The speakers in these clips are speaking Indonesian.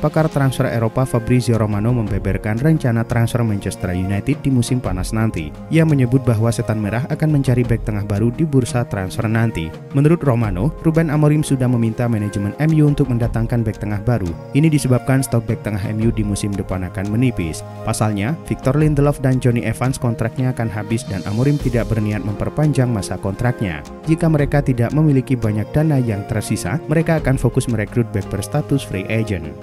pakar transfer Eropa Fabrizio Romano membeberkan rencana transfer Manchester United di musim panas nanti. Ia menyebut bahwa Setan Merah akan mencari bek tengah baru di bursa transfer nanti. Menurut Romano, Ruben Amorim sudah meminta manajemen MU untuk mendatangkan bek tengah baru. Ini disebabkan stok bek tengah MU di musim depan akan menipis. Pasalnya, Victor Lindelof dan Jonny Evans kontraknya akan habis dan Amorim tidak berniat memperpanjang masa kontraknya. Jika mereka tidak memiliki banyak dana yang tersisa, mereka akan fokus merekrut bek berstatus free agent.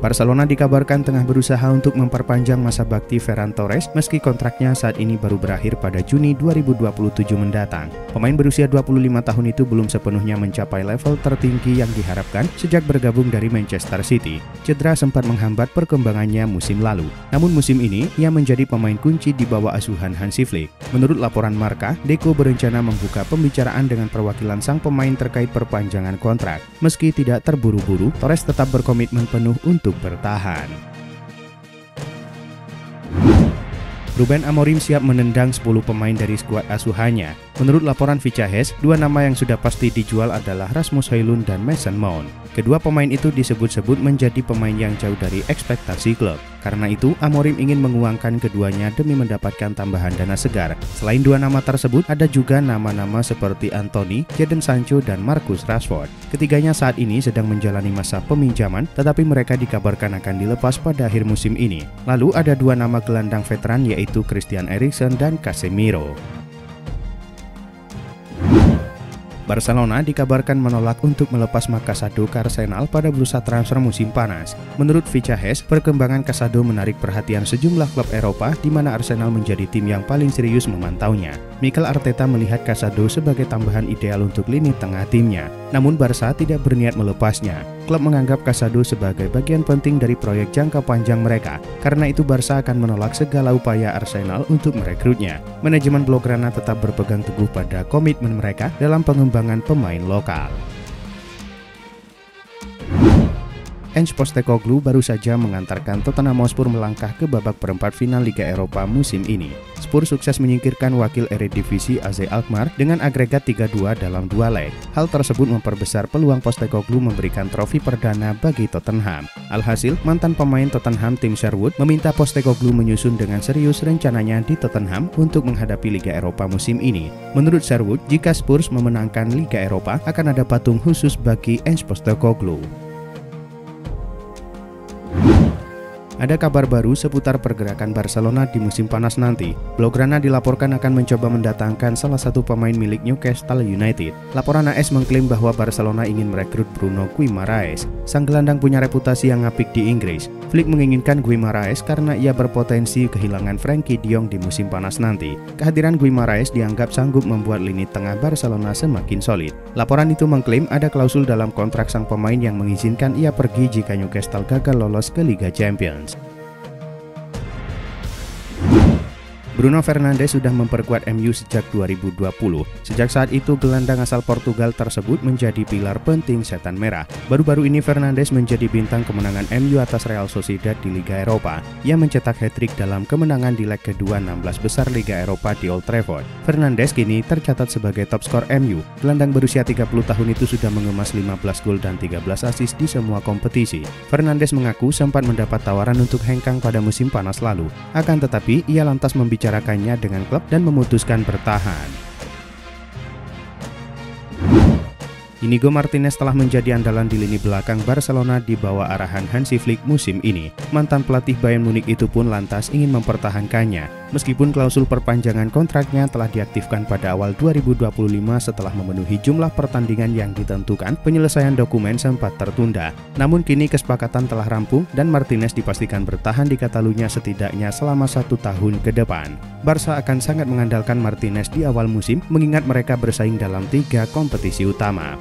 Barcelona dikabarkan tengah berusaha untuk memperpanjang masa bakti Ferran Torres meski kontraknya saat ini baru berakhir pada Juni 2027 mendatang. Pemain berusia 25 tahun itu belum sepenuhnya mencapai level tertinggi yang diharapkan sejak bergabung dari Manchester City. Cedera sempat menghambat perkembangannya musim lalu. Namun musim ini, ia menjadi pemain kunci di bawah asuhan Hansi Flick. Menurut laporan Marca, Deco berencana membuka pembicaraan dengan perwakilan sang pemain terkait perpanjangan kontrak. Meski tidak terburu-buru, Torres tetap berkomitmen penuh untuk bertahan. Ruben Amorim siap menendang 10 pemain dari skuad asuhannya. Menurut laporan Fichajes, dua nama yang sudah pasti dijual adalah Rasmus Højlund dan Mason Mount. Kedua pemain itu disebut-sebut menjadi pemain yang jauh dari ekspektasi klub. Karena itu, Amorim ingin menguangkan keduanya demi mendapatkan tambahan dana segar. Selain dua nama tersebut, ada juga nama-nama seperti Anthony, Jadon Sancho, dan Marcus Rashford. Ketiganya saat ini sedang menjalani masa peminjaman, tetapi mereka dikabarkan akan dilepas pada akhir musim ini. Lalu ada dua nama gelandang veteran yaitu Christian Eriksen dan Casemiro. Barcelona dikabarkan menolak untuk melepas Marc Casado ke Arsenal pada bursa transfer musim panas. Menurut Fichajes, perkembangan Casado menarik perhatian sejumlah klub Eropa di mana Arsenal menjadi tim yang paling serius memantaunya. Mikel Arteta melihat Casado sebagai tambahan ideal untuk lini tengah timnya. Namun Barca tidak berniat melepasnya. Klub menganggap Casado sebagai bagian penting dari proyek jangka panjang mereka. Karena itu Barca akan menolak segala upaya Arsenal untuk merekrutnya. Manajemen Blaugrana tetap berpegang teguh pada komitmen mereka dalam pengembangan pemain lokal. Ange Postecoglou baru saja mengantarkan Tottenham Hotspur melangkah ke babak perempat final Liga Eropa musim ini. Spurs sukses menyingkirkan wakil Eredivisie AZ Alkmaar dengan agregat 3-2 dalam 2 leg. Hal tersebut memperbesar peluang Postecoglou memberikan trofi perdana bagi Tottenham. Alhasil, mantan pemain Tottenham Tim Sherwood meminta Postecoglou menyusun dengan serius rencananya di Tottenham untuk menghadapi Liga Eropa musim ini. Menurut Sherwood, jika Spurs memenangkan Liga Eropa, akan ada patung khusus bagi Ange Postecoglou. Ada kabar baru seputar pergerakan Barcelona di musim panas nanti. Blaugrana dilaporkan akan mencoba mendatangkan salah satu pemain milik Newcastle United. Laporan AS mengklaim bahwa Barcelona ingin merekrut Bruno Guimaraes. Sang gelandang punya reputasi yang apik di Inggris. Flick menginginkan Guimaraes karena ia berpotensi kehilangan Frenkie de Jong di musim panas nanti. Kehadiran Guimaraes dianggap sanggup membuat lini tengah Barcelona semakin solid. Laporan itu mengklaim ada klausul dalam kontrak sang pemain yang mengizinkan ia pergi jika Newcastle gagal lolos ke Liga Champions. Bruno Fernandes sudah memperkuat MU sejak 2020. Sejak saat itu, gelandang asal Portugal tersebut menjadi pilar penting Setan Merah. Baru-baru ini Fernandes menjadi bintang kemenangan MU atas Real Sociedad di Liga Eropa. Ia mencetak hat-trick dalam kemenangan di leg kedua 16 besar Liga Eropa di Old Trafford. Fernandes kini tercatat sebagai top skor MU. Gelandang berusia 30 tahun itu sudah mengemas 15 gol dan 13 assist di semua kompetisi. Fernandes mengaku sempat mendapat tawaran untuk hengkang pada musim panas lalu. Akan tetapi, ia lantas membicarakannya dengan klub dan memutuskan bertahan. Inigo Martinez telah menjadi andalan di lini belakang Barcelona di bawah arahan Hansi Flick musim ini. Mantan pelatih Bayern Munich itu pun lantas ingin mempertahankannya. Meskipun klausul perpanjangan kontraknya telah diaktifkan pada awal 2025 setelah memenuhi jumlah pertandingan yang ditentukan, penyelesaian dokumen sempat tertunda. Namun kini kesepakatan telah rampung dan Martinez dipastikan bertahan di Catalunya setidaknya selama 1 tahun ke depan. Barca akan sangat mengandalkan Martinez di awal musim mengingat mereka bersaing dalam 3 kompetisi utama.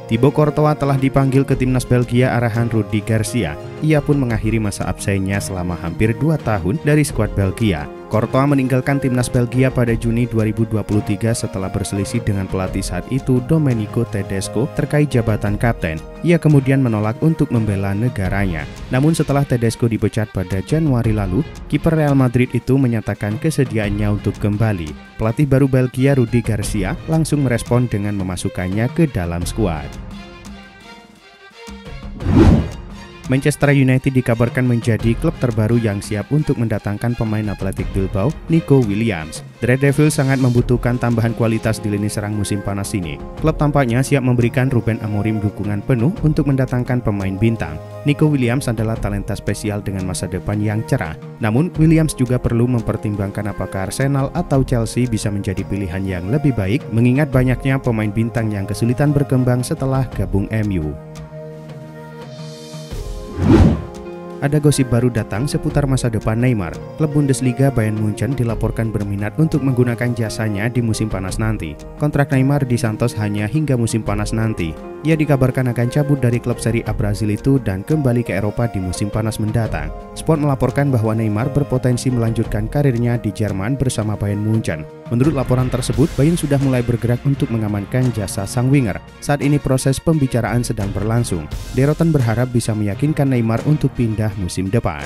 Thibaut Courtois telah dipanggil ke timnas Belgia arahan Rudi Garcia. Ia pun mengakhiri masa absennya selama hampir 2 tahun dari skuad Belgia. Courtois meninggalkan timnas Belgia pada Juni 2023 setelah berselisih dengan pelatih saat itu Domenico Tedesco terkait jabatan kapten. Ia kemudian menolak untuk membela negaranya. Namun setelah Tedesco dipecat pada Januari lalu, kiper Real Madrid itu menyatakan kesediaannya untuk kembali. Pelatih baru Belgia Rudi Garcia langsung merespon dengan memasukkannya ke dalam skuad. Manchester United dikabarkan menjadi klub terbaru yang siap untuk mendatangkan pemain Athletic Bilbao, Nico Williams. The Red Devils sangat membutuhkan tambahan kualitas di lini serang musim panas ini. Klub tampaknya siap memberikan Ruben Amorim dukungan penuh untuk mendatangkan pemain bintang. Nico Williams adalah talenta spesial dengan masa depan yang cerah. Namun, Williams juga perlu mempertimbangkan apakah Arsenal atau Chelsea bisa menjadi pilihan yang lebih baik, mengingat banyaknya pemain bintang yang kesulitan berkembang setelah gabung MU. Ada gosip baru datang seputar masa depan Neymar. Klub Bundesliga Bayern Munchen dilaporkan berminat untuk menggunakan jasanya di musim panas nanti. Kontrak Neymar di Santos hanya hingga musim panas nanti. Ia dikabarkan akan cabut dari klub Serie A Brasil itu dan kembali ke Eropa di musim panas mendatang. Sport melaporkan bahwa Neymar berpotensi melanjutkan karirnya di Jerman bersama Bayern Munchen. Menurut laporan tersebut, Bayern sudah mulai bergerak untuk mengamankan jasa sang winger. Saat ini proses pembicaraan sedang berlangsung. De Rotten berharap bisa meyakinkan Neymar untuk pindah musim depan.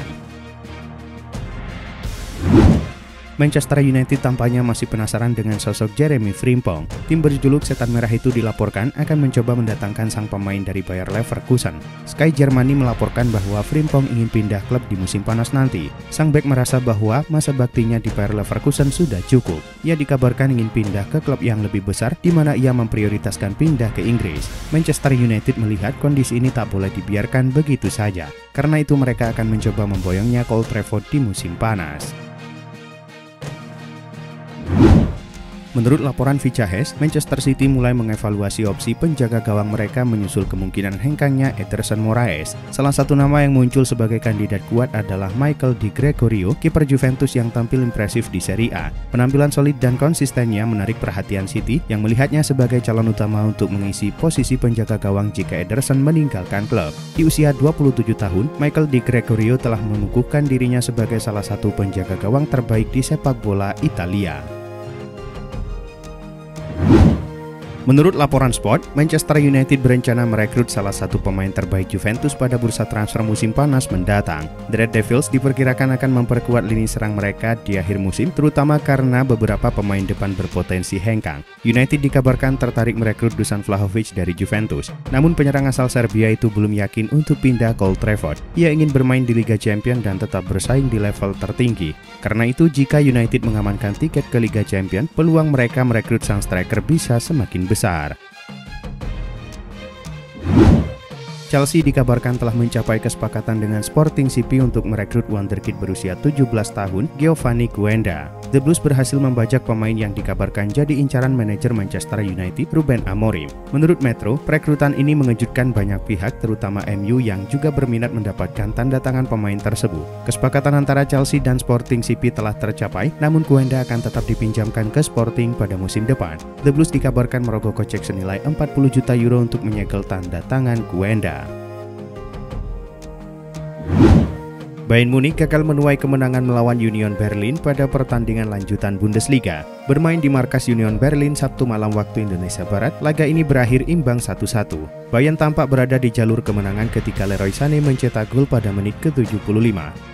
Manchester United tampaknya masih penasaran dengan sosok Jeremy Frimpong. Tim berjuluk Setan Merah itu dilaporkan akan mencoba mendatangkan sang pemain dari Bayer Leverkusen. Sky Germany melaporkan bahwa Frimpong ingin pindah klub di musim panas nanti. Sang bek merasa bahwa masa baktinya di Bayer Leverkusen sudah cukup. Ia dikabarkan ingin pindah ke klub yang lebih besar di mana ia memprioritaskan pindah ke Inggris. Manchester United melihat kondisi ini tak boleh dibiarkan begitu saja. Karena itu mereka akan mencoba memboyongnya ke Old Trafford di musim panas. Menurut laporan Vicahes, Manchester City mulai mengevaluasi opsi penjaga gawang mereka menyusul kemungkinan hengkangnya Ederson Moraes. Salah satu nama yang muncul sebagai kandidat kuat adalah Michael Di Gregorio, kiper Juventus yang tampil impresif di Serie A. Penampilan solid dan konsistennya menarik perhatian City yang melihatnya sebagai calon utama untuk mengisi posisi penjaga gawang jika Ederson meninggalkan klub. Di usia 27 tahun, Michael Di Gregorio telah mengukuhkan dirinya sebagai salah satu penjaga gawang terbaik di sepak bola Italia. Menurut laporan Sport, Manchester United berencana merekrut salah satu pemain terbaik Juventus pada bursa transfer musim panas mendatang. The Red Devils diperkirakan akan memperkuat lini serang mereka di akhir musim, terutama karena beberapa pemain depan berpotensi hengkang. United dikabarkan tertarik merekrut Dusan Vlahovic dari Juventus. Namun penyerang asal Serbia itu belum yakin untuk pindah ke Old Trafford. Ia ingin bermain di Liga Champions dan tetap bersaing di level tertinggi. Karena itu, jika United mengamankan tiket ke Liga Champions, peluang mereka merekrut sang striker bisa semakin besar. Chelsea dikabarkan telah mencapai kesepakatan dengan Sporting CP untuk merekrut wonderkid berusia 17 tahun, Giovanni Guenda. The Blues berhasil membajak pemain yang dikabarkan jadi incaran manajer Manchester United, Ruben Amorim. Menurut Metro, perekrutan ini mengejutkan banyak pihak, terutama MU yang juga berminat mendapatkan tanda tangan pemain tersebut. Kesepakatan antara Chelsea dan Sporting CP telah tercapai, namun Guenda akan tetap dipinjamkan ke Sporting pada musim depan. The Blues dikabarkan merogoh kocek senilai 40 juta euro untuk menyegel tanda tangan Guenda. Bayern Munich gagal menuai kemenangan melawan Union Berlin pada pertandingan lanjutan Bundesliga. Bermain di markas Union Berlin Sabtu malam waktu Indonesia Barat, laga ini berakhir imbang 1-1. Bayern tampak berada di jalur kemenangan ketika Leroy Sané mencetak gol pada menit ke-75.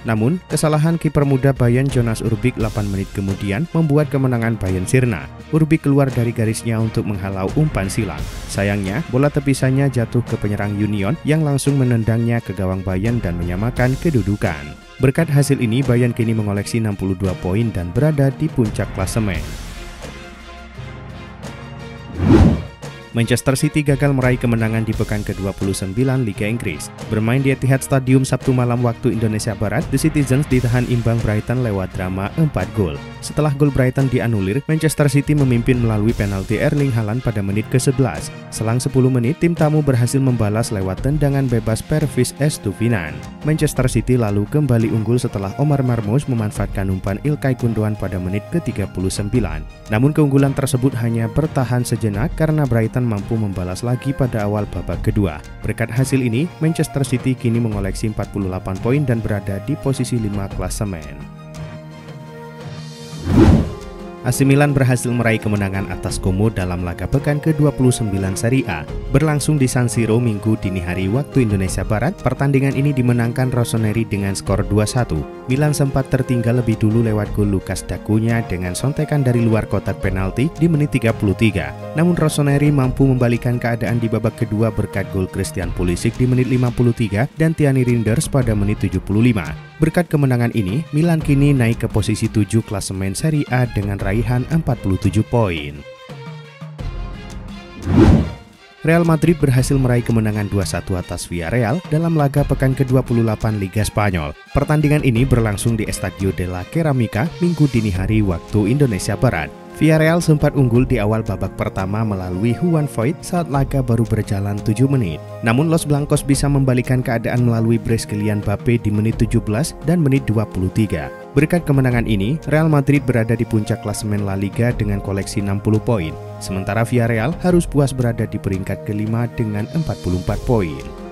Namun, kesalahan kiper muda Bayern Jonas Urbik 8 menit kemudian membuat kemenangan Bayern sirna. Urbik keluar dari garisnya untuk menghalau umpan silang. Sayangnya, bola tepisannya jatuh ke penyerang Union yang langsung menendangnya ke gawang Bayern dan menyamakan kedudukan. Berkat hasil ini, Bayern kini mengoleksi 62 poin dan berada di puncak klasemen. Manchester City gagal meraih kemenangan di pekan ke-29 Liga Inggris. Bermain di Etihad Stadium Sabtu malam waktu Indonesia Barat, The Citizens ditahan imbang Brighton lewat drama 4 gol. Setelah gol Brighton dianulir, Manchester City memimpin melalui penalti Erling Haaland pada menit ke-11. Selang 10 menit, tim tamu berhasil membalas lewat tendangan bebas Pervis Estupinan. Manchester City lalu kembali unggul setelah Omar Marmoush memanfaatkan umpan Ilkay Gundogan pada menit ke-39. Namun keunggulan tersebut hanya bertahan sejenak karena Brighton mampu membalas lagi pada awal babak kedua. Berkat hasil ini, Manchester City kini mengoleksi 48 poin dan berada di posisi 5 klasemen. AC Milan berhasil meraih kemenangan atas Como dalam laga pekan ke-29 Serie A. Berlangsung di San Siro Minggu dini hari waktu Indonesia Barat, pertandingan ini dimenangkan Rossoneri dengan skor 2-1. Milan sempat tertinggal lebih dulu lewat gol Lucas Dacunya dengan sontekan dari luar kotak penalti di menit 33. Namun Rossoneri mampu membalikan keadaan di babak kedua berkat gol Christian Pulisic di menit 53 dan Tiani Reinders pada menit 75. Berkat kemenangan ini, Milan kini naik ke posisi 7 klasemen Serie A dengan raihan 47 poin. Real Madrid berhasil meraih kemenangan 2-1 atas Villarreal dalam laga pekan ke-28 Liga Spanyol. Pertandingan ini berlangsung di Estadio de la Cerámica Minggu dini hari waktu Indonesia Barat. Villarreal sempat unggul di awal babak pertama melalui Juan Foyth saat laga baru berjalan 7 menit. Namun Los Blancos bisa membalikan keadaan melalui brace Kylian Mbappe di menit 17 dan menit 23. Berkat kemenangan ini, Real Madrid berada di puncak klasemen La Liga dengan koleksi 60 poin. Sementara Villarreal harus puas berada di peringkat kelima dengan 44 poin.